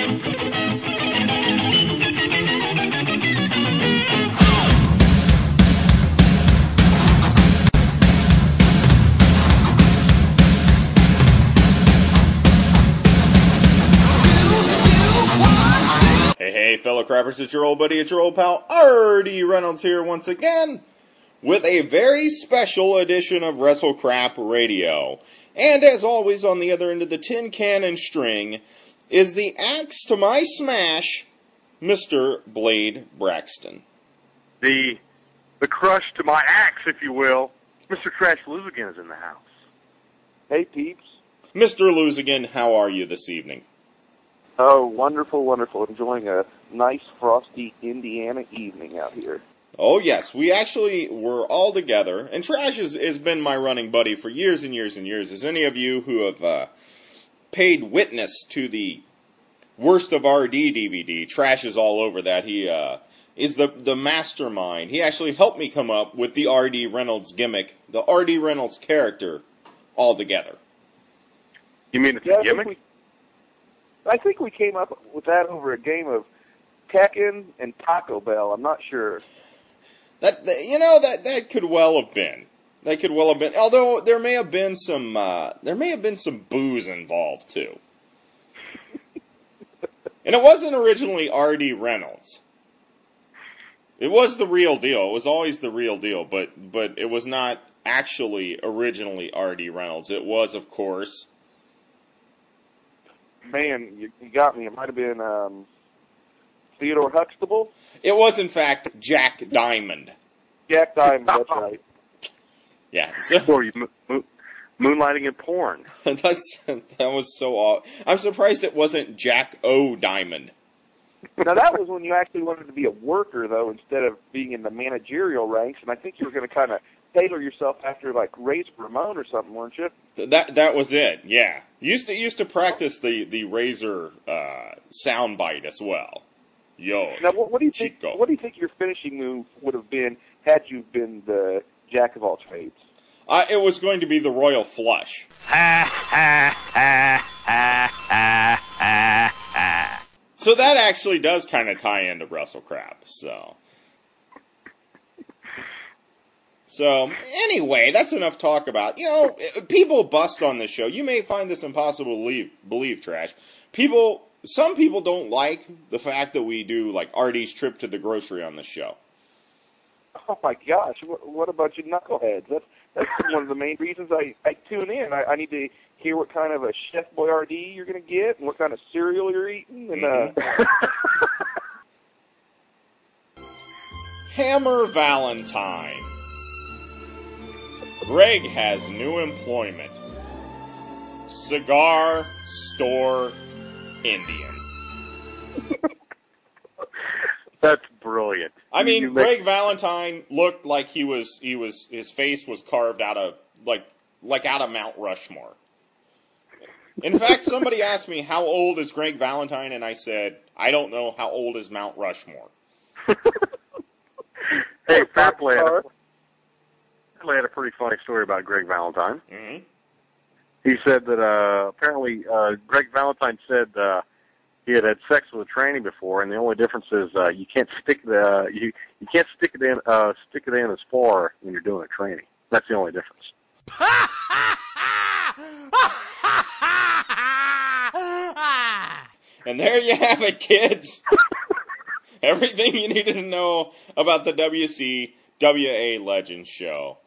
Hey, fellow crappers, it's your old buddy, it's your old pal, R.D. Reynolds here once again with a very special edition of Wrestle Crap Radio. And as always, on the other end of the tin can and string is the axe to my smash, Mr. Blade Braxton. The crush to my axe, if you will, Mr. Trash Losagin is in the house. Hey, peeps. Mr. Losagin, how are you this evening? Oh, wonderful, wonderful. Enjoying a nice, frosty Indiana evening out here. Oh, yes. We actually were all together, and Trash has been my running buddy for years and years and years. As any of you who have paid witness to the Worst of RD DVD, Trash is all over that. He is the mastermind. He actually helped me come up with the R.D. Reynolds gimmick, the R.D. Reynolds character, all together. You mean it's a gimmick? I think we came up with that over a game of Tekken and Taco Bell. I'm not sure. That could well have been. That could well have been. Although there may have been some booze involved too. And it wasn't originally R.D. Reynolds. It was the real deal. It was always the real deal, but it was not actually originally R.D. Reynolds. It was, of course. Man, you got me. It might have been Theodore Huxtable. It was, in fact, Jack Diamond. Jack Diamond, that's right. Yeah. Or you moonlighting in porn. That was so odd. I'm surprised it wasn't Jack O. Diamond. Now, that was when you actually wanted to be a worker, though, instead of being in the managerial ranks, and I think you were going to kind of tailor yourself after, like, Razor Ramon or something, weren't you? That was it, yeah. Used to practice the Razor soundbite as well. Yo, now, what do you think? Chico. What do you think your finishing move would have been had you been the Jack of all trades? It was going to be the Royal Flush. So that actually does kind of tie into Wrestle Crap. So anyway, that's enough talk about. You know, people bust on this show. You may find this impossible to believe, Trash. Some people don't like the fact that we do, like, RD's trip to the grocery on this show. Oh, my gosh. What about you knuckleheads? That's one of the main reasons I tune in. I need to hear what kind of a Chef Boyardee you're going to get and what kind of cereal you're eating. And Hammer Valentine. Greg has new employment. Cigar Store Indian. That's brilliant. I mean, Greg Valentine looked like his face was carved out of like out of Mount Rushmore. In fact, somebody asked me how old is Greg Valentine, and I said, I don't know how old is Mount Rushmore. Hey, Fairplay had a pretty funny story about Greg Valentine. Mm-hmm. He said that apparently Greg Valentine said he had sex with a tranny before, and the only difference is you can't stick you can't stick it in as far when you're doing a tranny. That's the only difference. And there you have it, kids. Everything you needed to know about the WCWA Legends show.